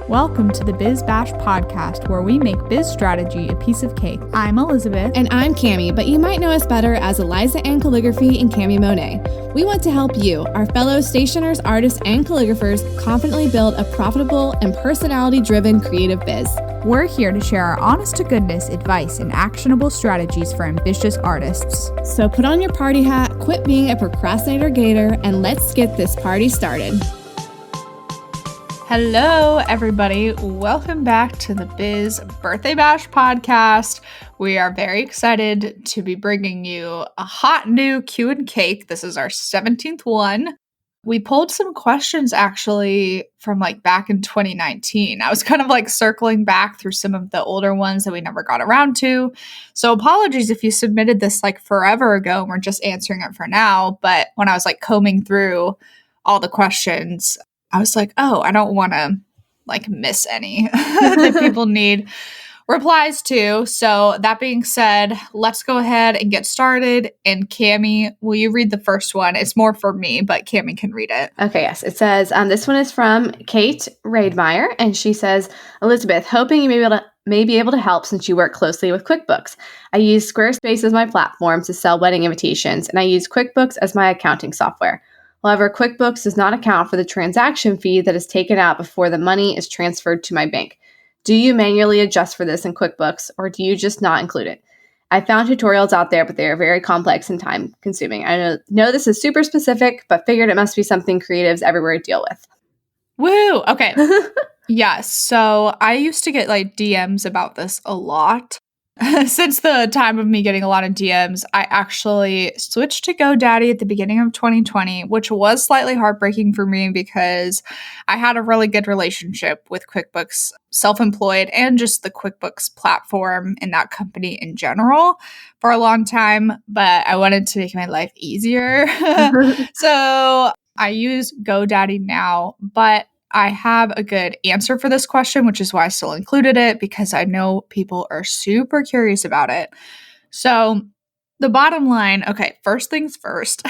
Welcome to the Biz Bash podcast, where we make biz strategy a piece of cake. I'm Elisabeth. And I'm Cami, but you might know us better as Elisabeth and Calligraphy and Cami Monet. We want to help you, our fellow stationers, artists, and calligraphers, confidently build a profitable and personality-driven creative biz. We're here to share our honest-to-goodness advice and actionable strategies for ambitious artists. So put on your party hat, quit being a procrastinator gator, and let's get this party started. Hello, everybody. Welcome back to the Biz Birthday Bash podcast. We are very excited to be bringing you a hot new Q and Cake. This is our 17th one. We pulled some questions actually from back in 2019. I was kind of circling back through some of the older ones that we never got around to. So apologies if you submitted this forever ago and we're just answering it for now. But when I was combing through all the questions, I was like, oh, I don't want to miss any that people need replies to. So that being said, let's go ahead and get started. And Cami, will you read the first one? It's more for me, but Cami can read it. Okay, yes. It says, this one is from Kate Raidmeyer, and she says, Elisabeth, hoping you may be able to help since you work closely with QuickBooks. I use Squarespace as my platform to sell wedding invitations, and I use QuickBooks as my accounting software. However, QuickBooks does not account for the transaction fee that is taken out before the money is transferred to my bank. Do you manually adjust for this in QuickBooks, or do you just not include it? I found tutorials out there, but they are very complex and time-consuming. I know this is super specific, but figured it must be something creatives everywhere deal with. Woo! Okay. Yeah, so I used to get DMs about this a lot. Since the time of me getting a lot of DMs, I actually switched to GoDaddy at the beginning of 2020, which was slightly heartbreaking for me because I had a really good relationship with QuickBooks Self-Employed and just the QuickBooks platform and that company in general for a long time, but I wanted to make my life easier. So I use GoDaddy now, but I have a good answer for this question, which is why I still included it, because I know people are super curious about it. So the bottom line, okay, first things first,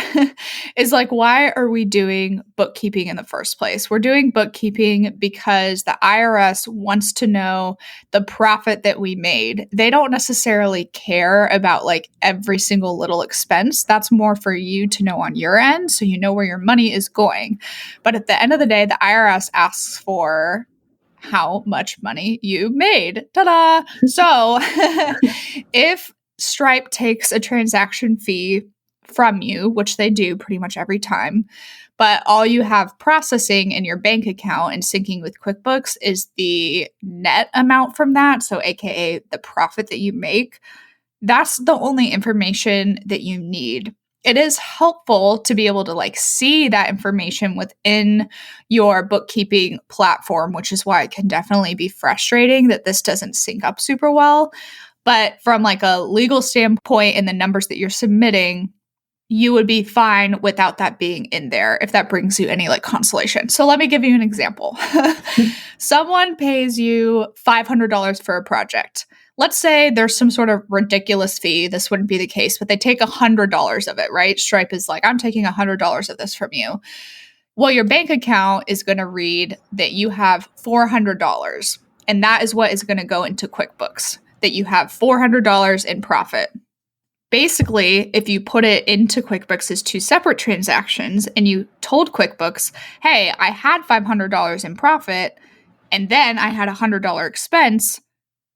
is why are we doing bookkeeping in the first place? We're doing bookkeeping because the IRS wants to know the profit that we made. They don't necessarily care about every single little expense. That's more for you to know on your end, so you know where your money is going. But at the end of the day, the IRS asks for how much money you made. Ta-da! So if Stripe takes a transaction fee from you, which they do pretty much every time, but all you have processing in your bank account and syncing with QuickBooks is the net amount from that, so aka the profit that you make. That's the only information that you need. It is helpful to be able to see that information within your bookkeeping platform, which is why it can definitely be frustrating that this doesn't sync up super well. But from a legal standpoint and the numbers that you're submitting, you would be fine without that being in there, if that brings you any consolation. So let me give you an example. Someone pays you $500 for a project. Let's say there's some sort of ridiculous fee. This wouldn't be the case, but they take $100 of it, right? Stripe is I'm taking $100 of this from you. Well, your bank account is going to read that you have $400, and that is what is going to go into QuickBooks, that you have $400 in profit. Basically, if you put it into QuickBooks as two separate transactions and you told QuickBooks, hey, I had $500 in profit and then I had a $100 expense,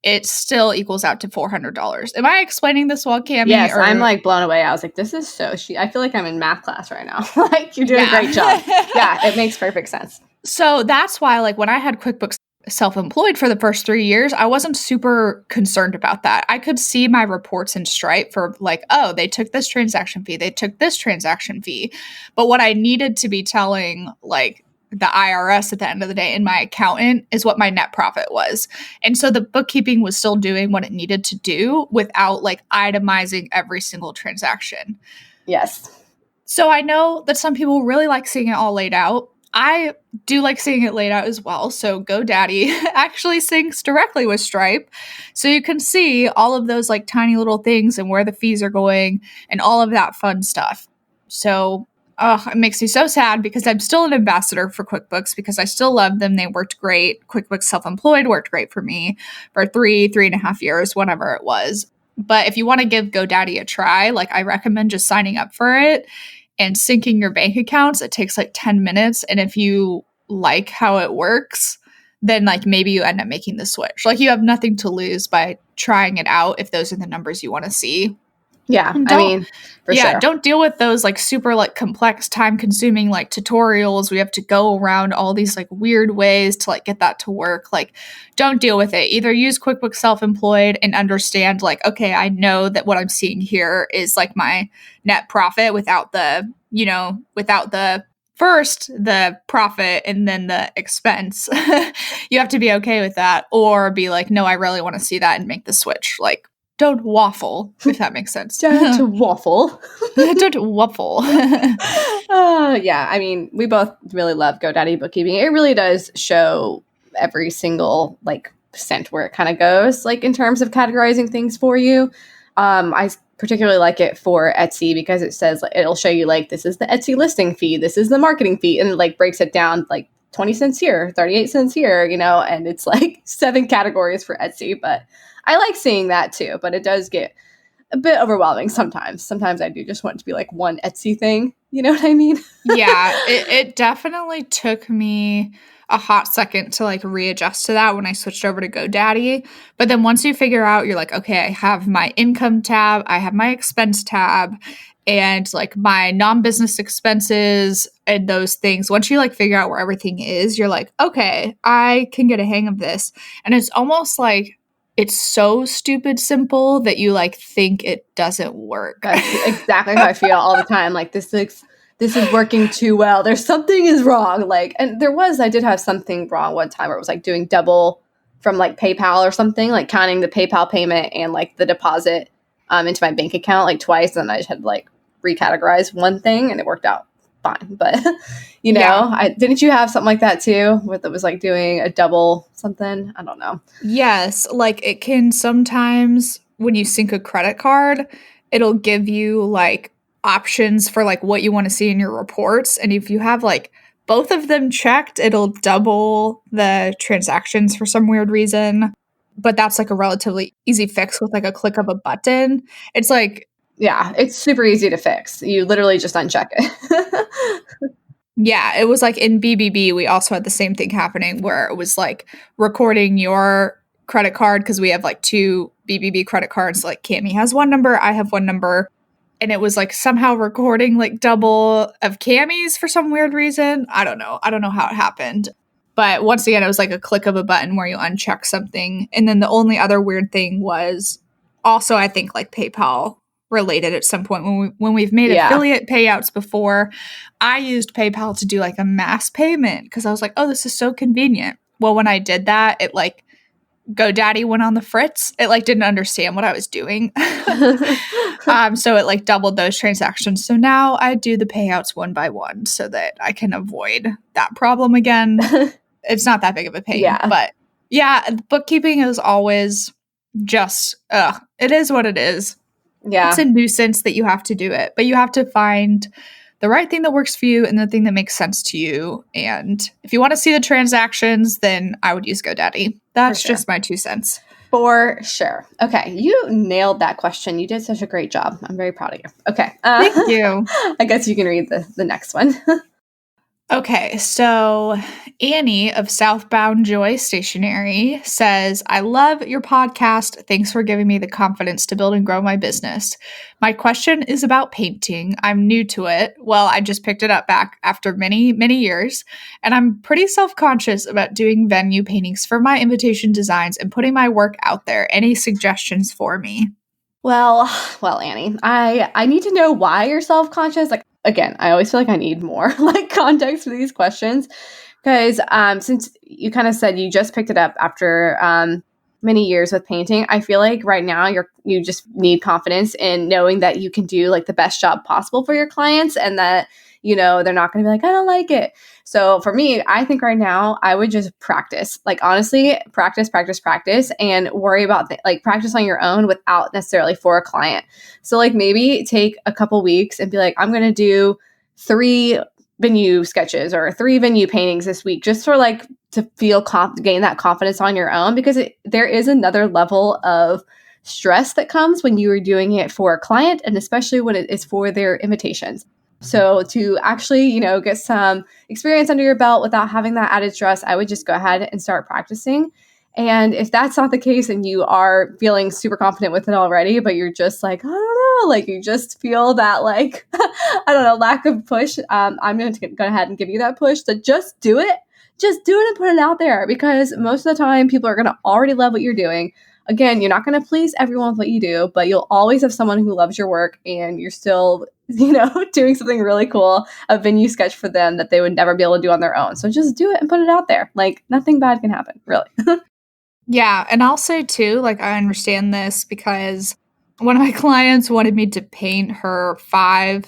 it still equals out to $400. Am I explaining this well, Cami? Yes, I'm blown away. I was this is so I feel like I'm in math class right now. You're doing a great job. Yeah, it makes perfect sense. So that's why when I had QuickBooks Self-Employed for the first 3 years, I wasn't super concerned about that. I could see my reports in Stripe for oh, they took this transaction fee, they took this transaction fee. But what I needed to be telling the IRS at the end of the day and my accountant is what my net profit was. And so the bookkeeping was still doing what it needed to do without itemizing every single transaction. Yes. So I know that some people really like seeing it all laid out. I do like seeing it laid out as well. So GoDaddy actually syncs directly with Stripe. So you can see all of those tiny little things and where the fees are going and all of that fun stuff. So Oh, it makes me so sad because I'm still an ambassador for QuickBooks because I still love them. They worked great. QuickBooks Self-Employed worked great for me for 3.5 years, whatever it was. But if you want to give GoDaddy a try, like I recommend just signing up for it and syncing your bank accounts. It takes like 10 minutes. And if you like how it works, then like maybe you end up making the switch. Like you have nothing to lose by trying it out if those are the numbers you want to see. Yeah, And I mean, for sure. don't deal with those like super like complex, time consuming like tutorials. We have to go around all these like weird ways to like get that to work. Like, don't deal with it. Either use QuickBooks Self-Employed and understand like, okay, I know that what I'm seeing here is like my net profit without the, without the first the profit and then the expense. You have to be okay with that, or be like, no, I really want to see that and make the switch. Like, don't waffle, if that makes sense. Don't waffle. Don't waffle. Yeah, I mean, we both really love GoDaddy bookkeeping. It really does show every single like cent where it kind of goes, like in terms of categorizing things for you. I particularly like it for Etsy because it says it'll show you like this is the Etsy listing fee, this is the marketing fee, and it like breaks it down like 20 cents here, 38 cents here, and it's like 7 categories for Etsy. But I like seeing that too, but it does get a bit overwhelming sometimes. Sometimes I do just want it to be like one Etsy thing. You know what I mean? Yeah, it definitely took me a hot second to like readjust to that when I switched over to GoDaddy. But then once you figure out, you're like, okay, I have my income tab, I have my expense tab, and like my non-business expenses and those things. Once you like figure out where everything is, you're like, okay, I can get a hang of this. And it's almost like it's so stupid simple that you like think it doesn't work. That's exactly how I feel all the time. Like this is working too well. There's something is wrong. Like, and I did have something wrong one time where it was like doing double from like PayPal or something, like counting the PayPal payment and like the deposit into my bank account like twice. And I just had to like recategorize one thing and it worked out fine. But didn't you have something like that too? Where it was like doing a double something? I don't know. Yes, like it can sometimes when you sync a credit card, it'll give you like options for like what you want to see in your reports. And if you have like both of them checked, it'll double the transactions for some weird reason. But that's like a relatively easy fix with like a click of a button. It's like, yeah, it's super easy to fix. You literally just uncheck it. yeah, it was like in BBB, we also had the same thing happening where it was like recording your credit card because we have like 2 BBB credit cards. Like Cami has one number, I have one number. And it was like somehow recording like double of Cami's for some weird reason. I don't know how it happened. But once again, it was like a click of a button where you uncheck something. And then the only other weird thing was also, I think, like PayPal related at some point when we've made affiliate payouts before. I used PayPal to do like a mass payment because I was like, oh, this is so convenient. Well, when I did that, it like GoDaddy went on the fritz. It like didn't understand what I was doing. So it like doubled those transactions. So now I do the payouts one by one so that I can avoid that problem again. It's not that big of a pain. Yeah. But yeah, bookkeeping is always just, it is what it is. Yeah. It's a nuisance that you have to do it, but you have to find the right thing that works for you and the thing that makes sense to you. And if you want to see the transactions, then I would use GoDaddy. That's just my 2 cents. For sure. Okay. You nailed that question. You did such a great job. I'm very proud of you. Okay. Thank you. I guess you can read the next one. Okay, so Annie of Southbound Joy Stationery says, I love your podcast. Thanks for giving me the confidence to build and grow my business. My question is about painting. I'm new to it. Well, I just picked it up back after many, many years, and I'm pretty self-conscious about doing venue paintings for my invitation designs and putting my work out there. Any suggestions for me? Well, Annie, I need to know why you're self-conscious. Like, again, I always feel like I need more like context for these questions because since you kind of said you just picked it up after many years with painting, I feel like right now you just need confidence in knowing that you can do like the best job possible for your clients and that they're not going to be like, I don't like it. So for me, I think right now I would just practice, like honestly, practice, and worry about like practice on your own without necessarily for a client. So like maybe take a couple weeks and be like, I'm going to do 3 venue sketches or 3 venue paintings this week, just for like to feel gain that confidence on your own, because there is another level of stress that comes when you are doing it for a client, and especially when it is for their invitations. So to actually, get some experience under your belt without having that added stress, I would just go ahead and start practicing. And if that's not the case and you are feeling super confident with it already, but you're just like, I don't know, like you just feel that like, I don't know, lack of push, I'm going to go ahead and give you that push to just do it. Just do it and put it out there, because most of the time people are going to already love what you're doing. Again, you're not going to please everyone with what you do, but you'll always have someone who loves your work, and you're still, doing something really cool, a venue sketch for them that they would never be able to do on their own. So just do it and put it out there. Like nothing bad can happen, really. Yeah. And I'll say too, like I understand this because one of my clients wanted me to paint her 5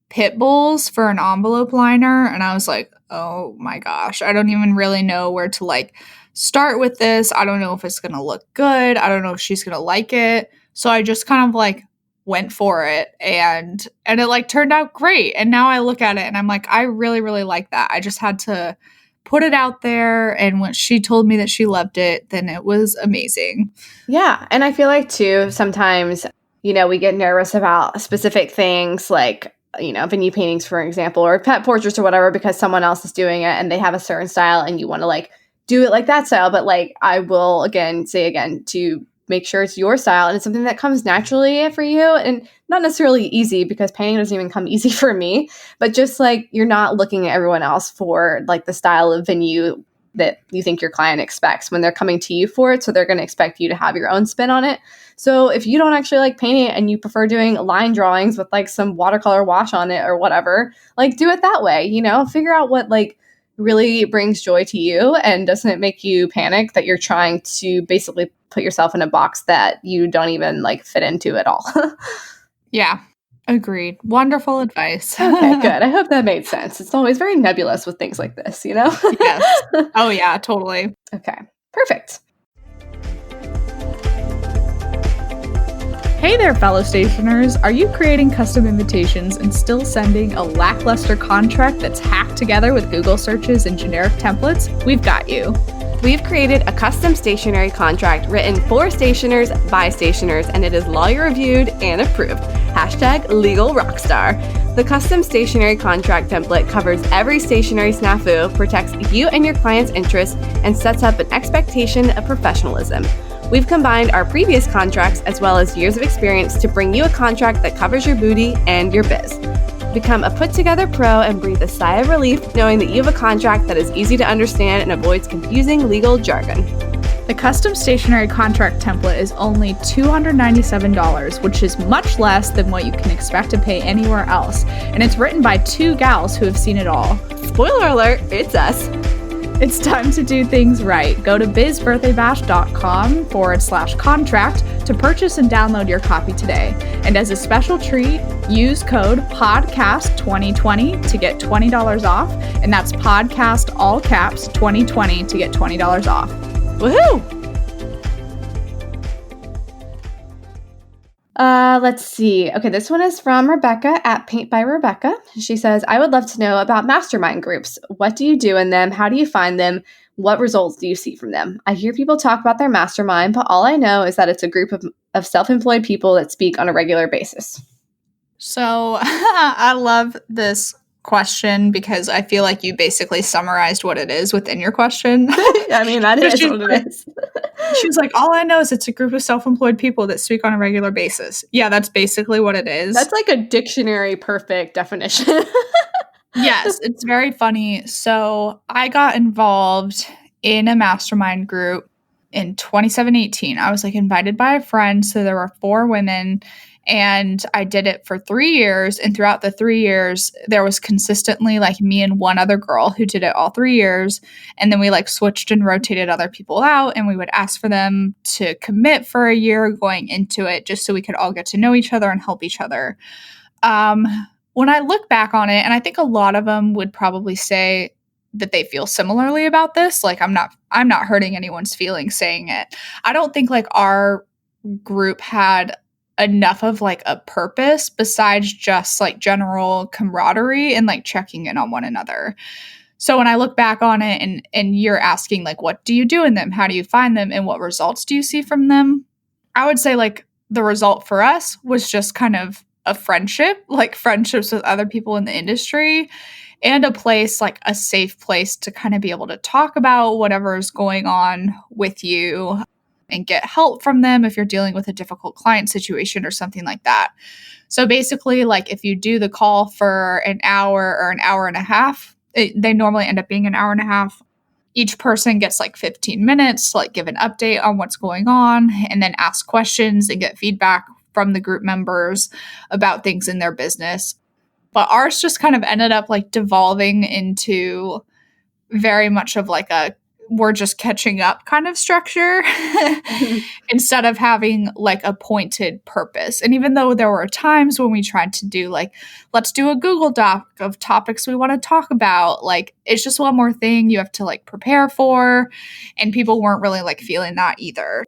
pit bulls for an envelope liner. And I was like, oh my gosh, I don't even really know where to like start with this. I don't know if it's going to look good. I don't know if she's going to like it. So I just kind of like went for it, and it like turned out great. And now I look at it and I'm like, I really, really like that. I just had to put it out there. And when she told me that she loved it, then it was amazing. Yeah. And I feel like too, sometimes, we get nervous about specific things like, venue paintings, for example, or pet portraits or whatever, because someone else is doing it and they have a certain style and you want to like do it like that style. But like, I will say to make sure it's your style and it's something that comes naturally for you, and not necessarily easy, because painting doesn't even come easy for me, but just like you're not looking at everyone else for like the style of venue that you think your client expects when they're coming to you for it. So they're going to expect you to have your own spin on it. So if you don't actually like painting and you prefer doing line drawings with like some watercolor wash on it or whatever, like do it that way, figure out what like really brings joy to you and doesn't make you panic that you're trying to basically put yourself in a box that you don't even like fit into at all. Yeah. Agreed. Wonderful advice. Okay, good. I hope that made sense. It's always very nebulous with things like this, Yes. Oh, yeah, totally. Okay, perfect. Hey there, fellow stationers. Are you creating custom invitations and still sending a lackluster contract that's hacked together with Google searches and generic templates? We've got you. We've created a custom stationery contract written for stationers by stationers, and it is lawyer reviewed and approved. #LegalRockstar. The custom stationery contract template covers every stationery snafu, protects you and your client's interests, and sets up an expectation of professionalism. We've combined our previous contracts as well as years of experience to bring you a contract that covers your booty and your biz. Become a put-together pro and breathe a sigh of relief knowing that you have a contract that is easy to understand and avoids confusing legal jargon. The custom stationery contract template is only $297, which is much less than what you can expect to pay anywhere else. And it's written by 2 gals who have seen it all. Spoiler alert, it's us. It's time to do things right. Go to bizbirthdaybash.com/contract to purchase and download your copy today. And as a special treat, use code PODCAST2020 to get $20 off. And that's podcast all caps 2020 to get $20 off. Woohoo! Let's see. Okay, this one is from Rebecca at Paint by Rebecca. She says, I would love to know about mastermind groups. What do you do in them? How do you find them? What results do you see from them? I hear people talk about their mastermind, but all I know is that it's a group of self-employed people that speak on a regular basis. So I love this question because I feel like you basically summarized what it is within your question. I mean, that is what it is. She was like, all I know is it's a group of self-employed people that speak on a regular basis. Yeah, that's basically what it is. That's like a dictionary perfect definition. Yes, it's very funny. So I got involved in a mastermind group in 2018. I was like invited by a friend. So there were 4 women. And I did it for 3 years. And throughout the 3 years, there was consistently like me and one other girl who did it all 3 years. And then we like switched and rotated other people out. And we would ask for them to commit for a year going into it just so we could all get to know each other and help each other. When I look back on it, and I think a lot of them would probably say that they feel similarly about this. Like I'm not hurting anyone's feelings saying it. I don't think like our group had enough of like a purpose besides just like general camaraderie and like checking in on one another. So when I look back on it and you're asking like, what do you do in them? How do you find them? And what results do you see from them? I would say like the result for us was just kind of a friendship, like friendships with other people in the industry, and a place, like a safe place to kind of be able to talk about whatever is going on with you and get help from them if you're dealing with a difficult client situation or something like that. So basically, like if you do the call for an hour or an hour and a half, they normally end up being an hour and a half. Each person gets like 15 minutes to like give an update on what's going on and then ask questions and get feedback from the group members about things in their business. But ours just kind of ended up like devolving into very much of like a we're just catching up kind of structure instead of having like a pointed purpose. And even though there were times when we tried to do like, let's do a Google Doc of topics we want to talk about, like it's just one more thing you have to like prepare for. And people weren't really like feeling that either.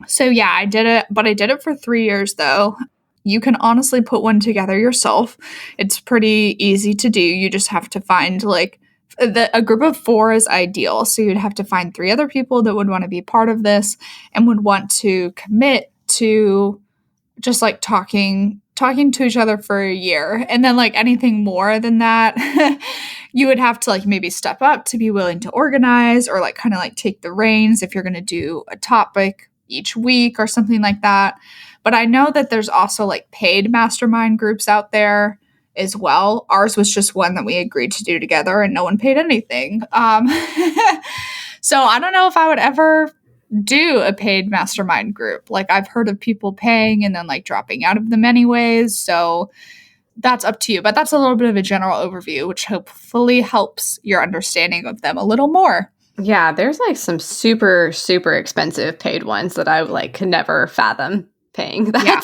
So yeah, I did it, but I did it for 3 years though. You can honestly put one together yourself. It's pretty easy to do. You just have to find like a group of 4 is ideal. So you'd have to find 3 other people that would want to be part of this and would want to commit to just like talking to each other for a year. And then like anything more than that, you would have to like maybe step up to be willing to organize or like kind of like take the reins if you're going to do a topic each week or something like that. But I know that there's also like paid mastermind groups out there as well. Ours was just one that we agreed to do together and no one paid anything. So I don't know if I would ever do a paid mastermind group. Like I've heard of people paying and then like dropping out of them anyways. So that's up to you. But that's a little bit of a general overview, which hopefully helps your understanding of them a little more. Yeah, there's like some super, super expensive paid ones that I like could never fathom paying that. Yeah.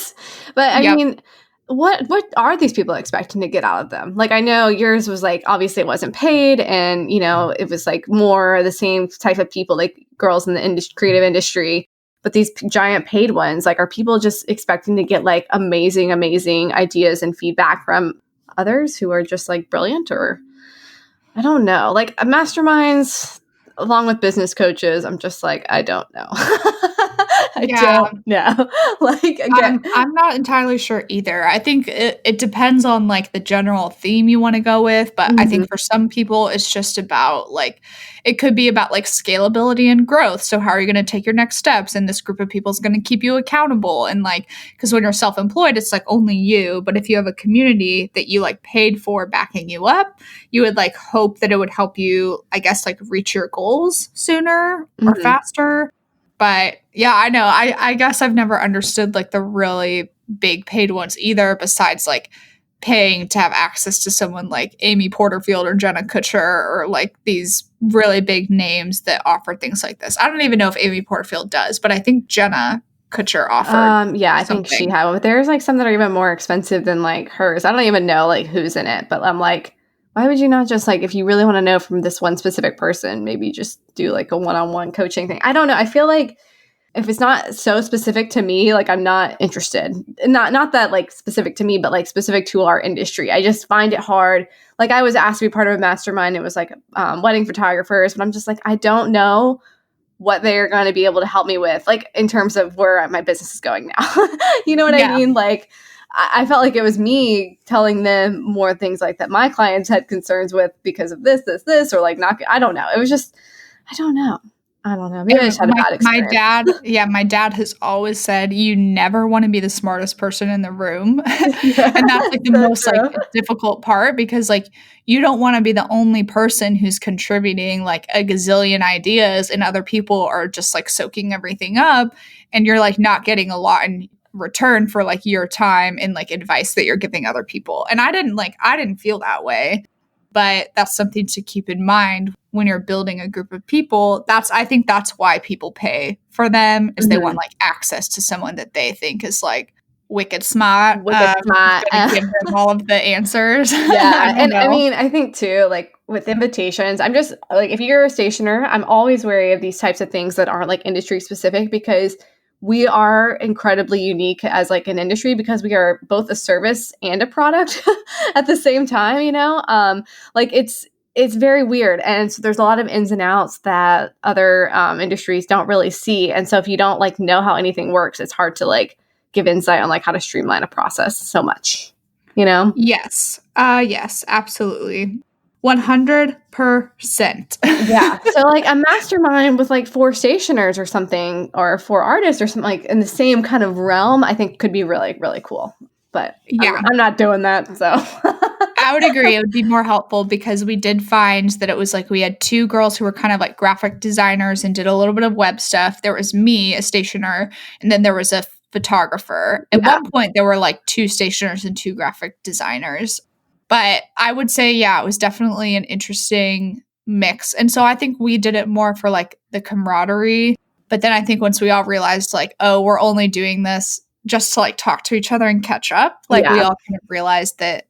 But I mean, what are these people expecting to get out of them? Like, I know yours was like, obviously it wasn't paid and, you know, it was like more the same type of people, like girls in the creative industry. But these giant paid ones, like, are people just expecting to get like amazing, amazing ideas and feedback from others who are just like brilliant? Or I don't know, like masterminds along with business coaches, I'm just like, I don't know. I don't know. Like, again, I'm not entirely sure either. I think it depends on like the general theme you want to go with. But I think for some people, it's just about like, it could be about like scalability and growth. So how are you going to take your next steps? And this group of people is going to keep you accountable. And like, because when you're self-employed, it's like only you. But if you have a community that you like paid for backing you up, you would like hope that it would help you, I guess, like reach your goals sooner or faster. But yeah, I know. I guess I've never understood like the really big paid ones either, besides like paying to have access to someone like Amy Porterfield or Jenna Kutcher or like these really big names that offer things like this. I don't even know if Amy Porterfield does, but I think Jenna Kutcher offered. Yeah, I think she had. But there's like some that are even more expensive than like hers. I don't even know like who's in it, but I'm like, why would you not just like, if you really want to know from this one specific person, maybe just do like a one-on-one coaching thing? I don't know. I feel like if it's not so specific to me, like I'm not interested. Not that like specific to me, but like specific to our industry. I just find it hard. Like I was asked to be part of a mastermind. It was like wedding photographers, but I'm just like, I don't know what they're going to be able to help me with, like in terms of where my business is going now. You know what I mean? Like I felt like it was me telling them more things like that my clients had concerns with because of this, or like not. I don't know. It was just, I don't know. Maybe I just had a bad experience. My dad has always said you never want to be the smartest person in the room. And that's like the most like difficult part, because like you don't want to be the only person who's contributing like a gazillion ideas and other people are just like soaking everything up and you're like not getting a lot in return for like your time and like advice that you're giving other people. And I didn't feel that way. But that's something to keep in mind when you're building a group of people. I think that's why people pay for them, is they want like access to someone that they think is like wicked smart. Gonna give them all of the answers. Yeah. And I mean, I think too, like with invitations, I'm just like, if you're a stationer, I'm always wary of these types of things that aren't like industry specific, because we are incredibly unique as like an industry because we are both a service and a product at the same time, like it's very weird. And so there's a lot of ins and outs that other industries don't really see. And so if you don't like know how anything works, it's hard to like give insight on like how to streamline a process so much, Yes. Yes, absolutely. 100%. Yeah. So like a mastermind with like 4 stationers or something, or 4 artists or something like in the same kind of realm, I think could be really, really cool. But Yeah. I'm not doing that. So I would agree. It would be more helpful because we did find that it was like we had 2 girls who were kind of like graphic designers and did a little bit of web stuff. There was me, a stationer, and then there was a photographer. At one point, there were like 2 stationers and 2 graphic designers. But I would say, yeah, it was definitely an interesting mix. And so I think we did it more for like the camaraderie. But then I think once we all realized like, oh, we're only doing this just to like talk to each other and catch up, like we all kind of realized that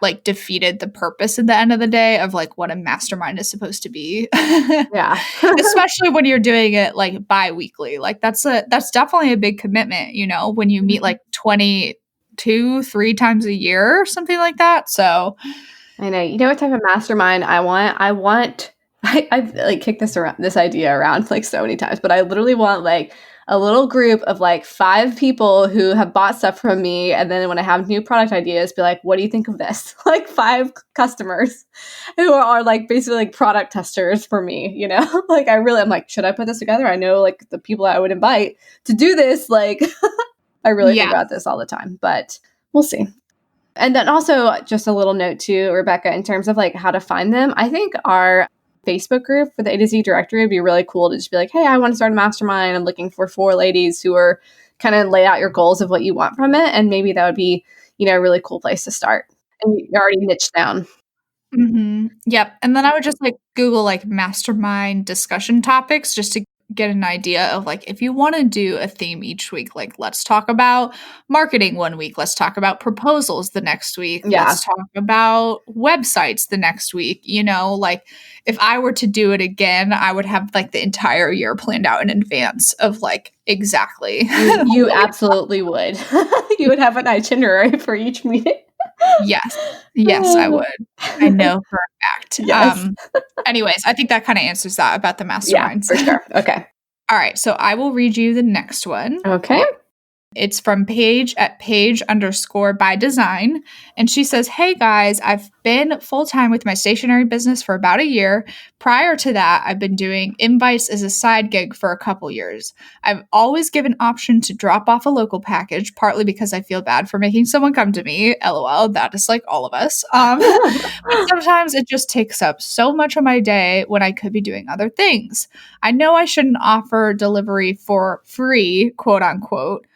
like defeated the purpose at the end of the day of like what a mastermind is supposed to be. Yeah. Especially when you're doing it like bi-weekly. Like that's definitely a big commitment, when you meet like 3 times a year or something like that. So I know. You know what type of mastermind I want? I've like kicked this idea around like so many times, but I literally want like a little group of like 5 people who have bought stuff from me. And then when I have new product ideas, be like, what do you think of this? Like 5 customers who are like basically like product testers for me, like I'm like, should I put this together? I know like the people I would invite to do this. Like I really think about this all the time, but we'll see. And then also just a little note too, Rebecca, in terms of like how to find them. I think our Facebook group for the A to Z directory would be really cool to just be like, hey, I want to start a mastermind. I'm looking for 4 ladies who are kind of lay out your goals of what you want from it. And maybe that would be, a really cool place to start. And you're already niched down. Mm-hmm. Yep. And then I would just like Google like mastermind discussion topics just to get an idea of like if you want to do a theme each week, like let's talk about marketing one week, let's talk about proposals the next week, let's talk about websites the next week. Like if I were to do it again, I would have like the entire year planned out in advance of like exactly. You absolutely would. You would have an itinerary for each meeting. Yes, I would. I know for a fact. Yes. Anyways, I think that kind of answers that about the masterminds. Yeah, for sure. Okay. All right, so I will read you the next one. Okay. It's from Paige at Paige_by_design. And she says, hey guys, I've been full-time with my stationery business for about a year. Prior to that, I've been doing invites as a side gig for a couple years. I've always given option to drop off a local package, partly because I feel bad for making someone come to me. LOL, that is like all of us. But sometimes it just takes up so much of my day when I could be doing other things. I know I shouldn't offer delivery for free, quote unquote.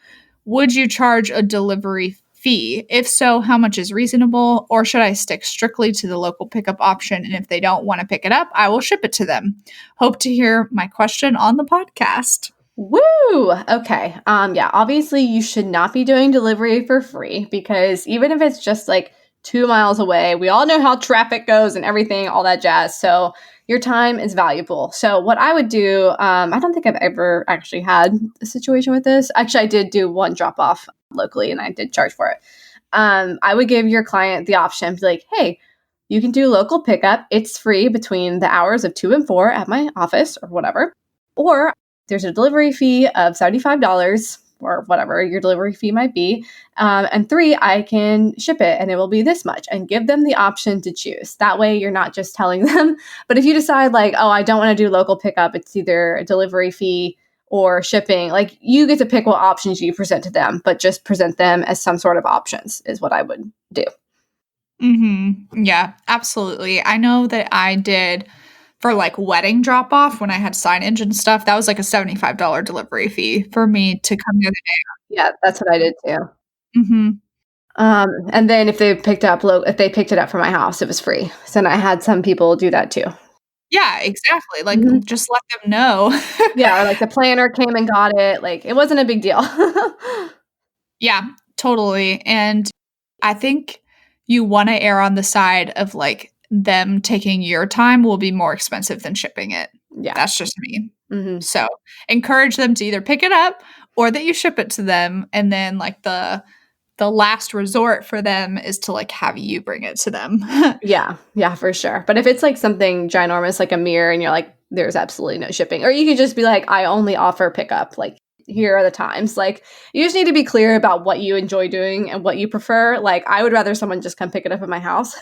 Would you charge a delivery fee? If so, how much is reasonable? Or should I stick strictly to the local pickup option? And if they don't want to pick it up, I will ship it to them. Hope to hear my question on the podcast. Woo! Okay. Yeah, obviously you should not be doing delivery for free because even if it's just like 2 miles away, we all know how traffic goes and everything, all that jazz. So your time is valuable. So what I would do, I don't think I've ever actually had a situation with this. Actually, I did do one drop off locally and I did charge for it. I would give your client the option, be like, hey, you can do local pickup. It's free between the hours of 2 and 4 at my office or whatever. Or there's a delivery fee of $75 or whatever your delivery fee might be. And 3, I can ship it and it will be this much, and give them the option to choose. That way you're not just telling them. But if you decide like, oh, I don't want to do local pickup, it's either a delivery fee or shipping, like you get to pick what options you present to them, but just present them as some sort of options is what I would do. Mm-hmm. Yeah, absolutely. I know that I did for like wedding drop off when I had signage and stuff. That was like a $75 delivery fee for me to come the other day. Yeah, that's what I did too. Mm-hmm. And then if they picked it up from my house, it was free. So I had some people do that too. Yeah, exactly. Like just let them know. Yeah, or like the planner came and got it. Like it wasn't a big deal. Yeah, totally. And I think you want to err on the side of like them taking your time will be more expensive than shipping it. Yeah. That's just me. Mm-hmm. So encourage them to either pick it up or that you ship it to them, and then like the last resort for them is to like have you bring it to them. Yeah, for sure. But if it's like something ginormous, like a mirror, and you're like, there's absolutely no shipping, or you can just be like, I only offer pickup. Like, here are the times. Like, you just need to be clear about what you enjoy doing and what you prefer. Like, I would rather someone just come pick it up at my house.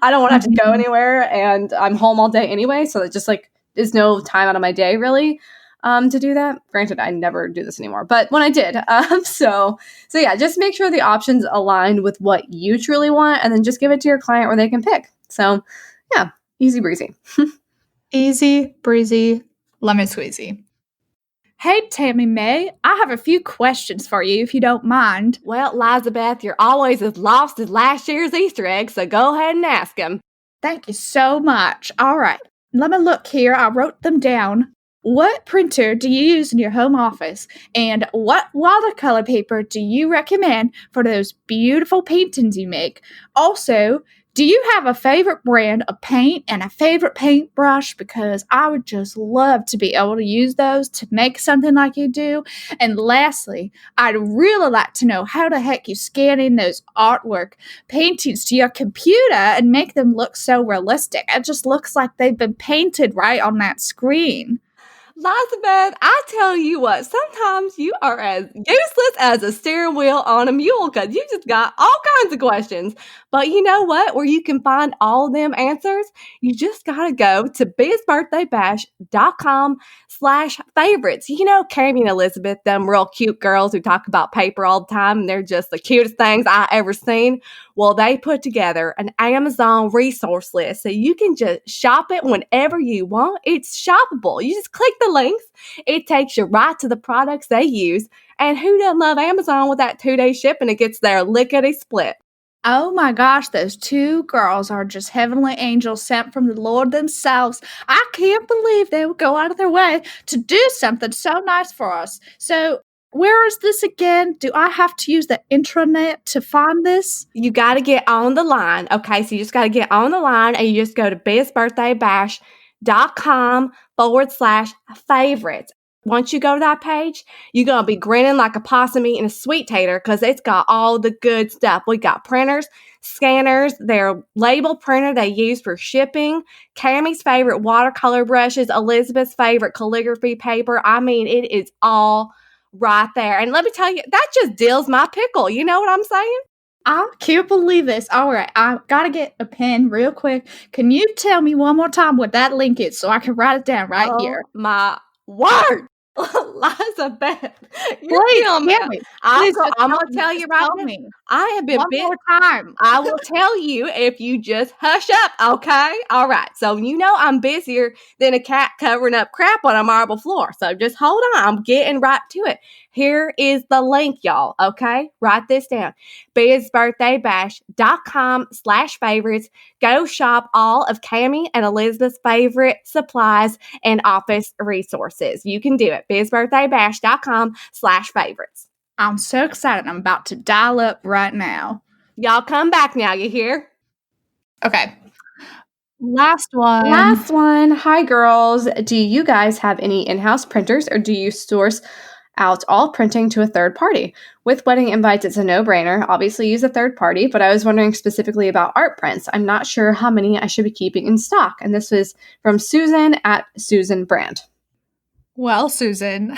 I don't want to have to go anywhere, and I'm home all day anyway. So it just like is no time out of my day really to do that. Granted, I never do this anymore, but when I did, so yeah, just make sure the options align with what you truly want, and then just give it to your client where they can pick. So yeah, easy breezy. Easy breezy, lemon squeezy. Hey, Tammy May, I have a few questions for you if you don't mind. Well, Elisabeth, you're always as lost as last year's Easter egg, so go ahead and ask them. Thank you so much. All right, let me look here. I wrote them down. What printer do you use in your home office? And what watercolor paper do you recommend for those beautiful paintings you make? Also, do you have a favorite brand of paint and a favorite paintbrush? Because I would just love to be able to use those to make something like you do. And lastly, I'd really like to know how the heck you scan in those artwork paintings to your computer and make them look so realistic. It just looks like they've been painted right on that screen. Elisabeth, I tell you what, sometimes you are as useless as a steering wheel on a mule because you just got all kinds of questions. But you know what? Where you can find all of them answers, you just got to go to bizbirthdaybash.com/favorites. You know, Cami and Elisabeth, them real cute girls who talk about paper all the time, and they're just the cutest things I ever seen. Well, they put together an Amazon resource list so you can just shop it whenever you want. It's shoppable. You just click the links. It takes you right to the products they use. And who doesn't love Amazon with that 2-day shipping? It gets there lickety split. Oh my gosh, those two girls are just heavenly angels sent from the Lord themselves. I can't believe they would go out of their way to do something so nice for us. So, where is this again? Do I have to use the intranet to find this? You got to get on the line. Okay, so you just got to get on the line and you just go to bizbirthdaybash.com/favorites. Once you go to that page, you're going to be grinning like a possum eating a sweet tater because it's got all the good stuff. We got printers, scanners, their label printer they use for shipping, Cami's favorite watercolor brushes, Elisabeth's favorite calligraphy paper. I mean, it is all right there. And let me tell you, that just deals my pickle. You know what I'm saying? I can't believe this. All right, I gotta get a pen real quick. Can you tell me one more time what that link is so I can write it down right here? My word. Elizabeth, Please, tell me. I'm going to tell you right now. I have been one more time. I will tell you if you just hush up, okay? All right. So you know I'm busier than a cat covering up crap on a marble floor. So just hold on. I'm getting right to it. Here is the link, y'all, okay? Write this down. bizbirthdaybash.com/favorites. Go shop all of Cami and Elisabeth's favorite supplies and office resources. You can do it. bizbirthdaybash.com/favorites. I'm so excited. I'm about to dial up right now. Y'all come back now, you hear? Okay. Last one. Hi, girls. Do you guys have any in-house printers or do you source out all printing to a third party? With wedding invites, it's a no-brainer. Obviously, use a third party, but I was wondering specifically about art prints. I'm not sure how many I should be keeping in stock. And this was from Susan at Susan Brand. Well, Susan,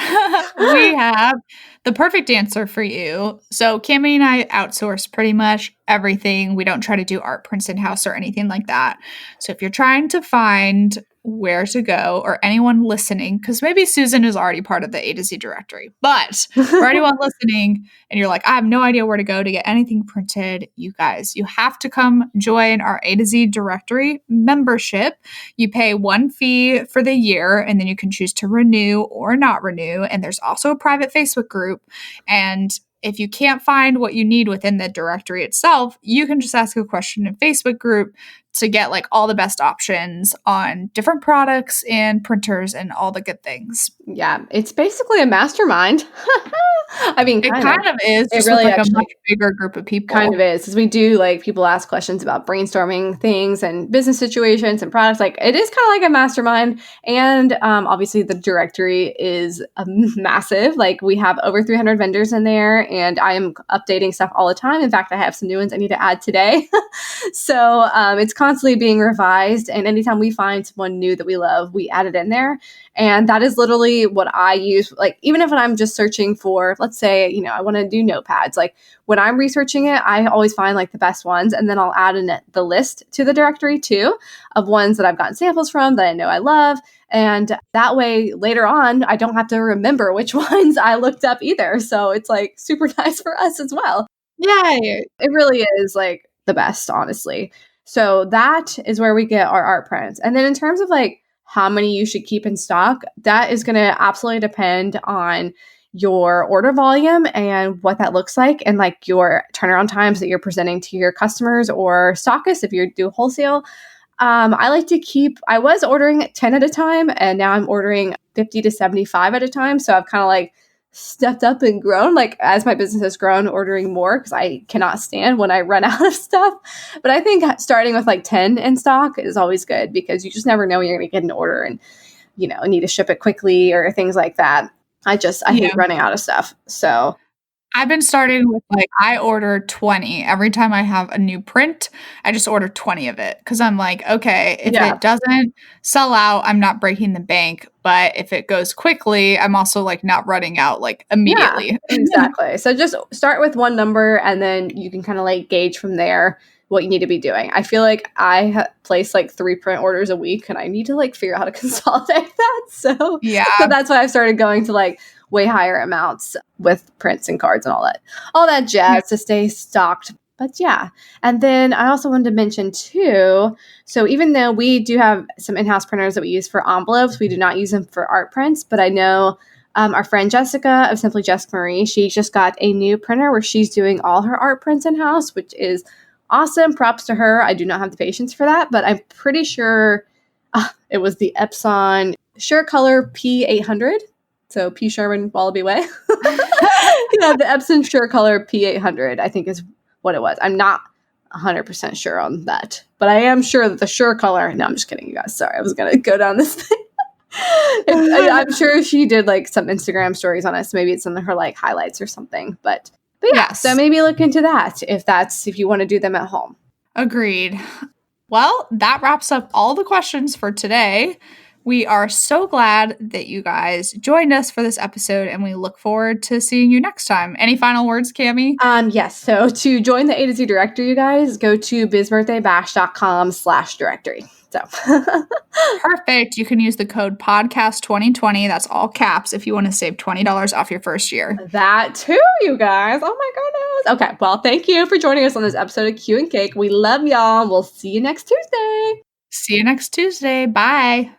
we have the perfect answer for you. So Cami and I outsource pretty much everything. We don't try to do art prints in-house or anything like that. So if you're trying to find where to go, or anyone listening, because maybe Susan is already part of the A to Z directory, but for anyone listening and you're like, I have no idea where to go to get anything printed, you guys, you have to come join our A to Z directory membership. You pay one fee for the year, and then you can choose to renew or not renew. And there's also a private Facebook group. And if you can't find what you need within the directory itself, you can just ask a question in Facebook group to get like all the best options on different products and printers and all the good things. Yeah, it's basically a mastermind. I mean, It kind of. kind of is, It just with, really like, a actually much bigger group of kind of people. is, because we do, like, people ask questions about brainstorming things and business situations and products. Like, it is kind of like a mastermind. And obviously, the directory is massive. Like, we have over 300 vendors in there, and I am updating stuff all the time. In fact, I have some new ones I need to add today. So it's constantly being revised. And anytime we find someone new that we love, we add it in there. And that is literally what I use. Like, even if I'm just searching for, let's say, I want to do notepads, like, when I'm researching it, I always find like the best ones, and then I'll add in the list to the directory too of ones that I've gotten samples from that I know I love. And that way later on, I don't have to remember which ones I looked up either. So it's like super nice for us as well. Yay. It really is like the best, honestly. So that is where we get our art prints. And then in terms of like how many you should keep in stock, that is going to absolutely depend on your order volume and what that looks like, and like your turnaround times that you're presenting to your customers or stockists if you do wholesale. I like to I was ordering 10 at a time, and now I'm ordering 50 to 75 at a time. So I've kind of like stepped up and grown, like as my business has grown, ordering more because I cannot stand when I run out of stuff. But I think starting with like 10 in stock is always good, because you just never know when you're going to get an order and, need to ship it quickly or things like that. I Yeah. hate running out of stuff. So I've been starting with, like, I order 20. Every time I have a new print, I just order 20 of it, because I'm like, okay, if yeah, it doesn't sell out, I'm not breaking the bank, but if it goes quickly, I'm also, like, not running out, like, yeah, immediately. exactly. So just start with one number, and then you can kind of like gauge from there what you need to be doing. I feel like I place like 3 print orders a week, and I need to like figure out how to consolidate that. So Yeah, that's why I've started going to like way higher amounts with prints and cards and all that yeah. jazz to stay stocked. But yeah. And then I also wanted to mention too, so even though we do have some in-house printers that we use for envelopes, we do not use them for art prints. But I know our friend Jessica of Simply Jessica Marie, she just got a new printer where she's doing all her art prints in-house, which is awesome. Props to her. I do not have the patience for that, but I'm pretty sure it was the Epson SureColor P800. So P. Sherman Wallaby Way. Yeah, the Epson SureColor P800, I think is what it was. I'm not 100% sure on that, but I am sure that the SureColor. No, I'm just kidding, you guys. Sorry, I was gonna go down this thing. I'm sure she did like some Instagram stories on it, so maybe it's in her like highlights or something. But yeah, Yes. so maybe look into that if you want to do them at home. Agreed. Well, that wraps up all the questions for today. We are so glad that you guys joined us for this episode, and we look forward to seeing you next time. Any final words, Cami? Yes. So to join the A to Z directory, you guys go to bizbirthdaybash.com/directory. So Perfect. You can use the code podcast2020. That's all caps if you want to save $20 off your first year. that too, you guys. Oh my goodness. Okay. Well, thank you for joining us on this episode of Q and Cake. We love y'all. We'll see you next Tuesday. See you next Tuesday. Bye.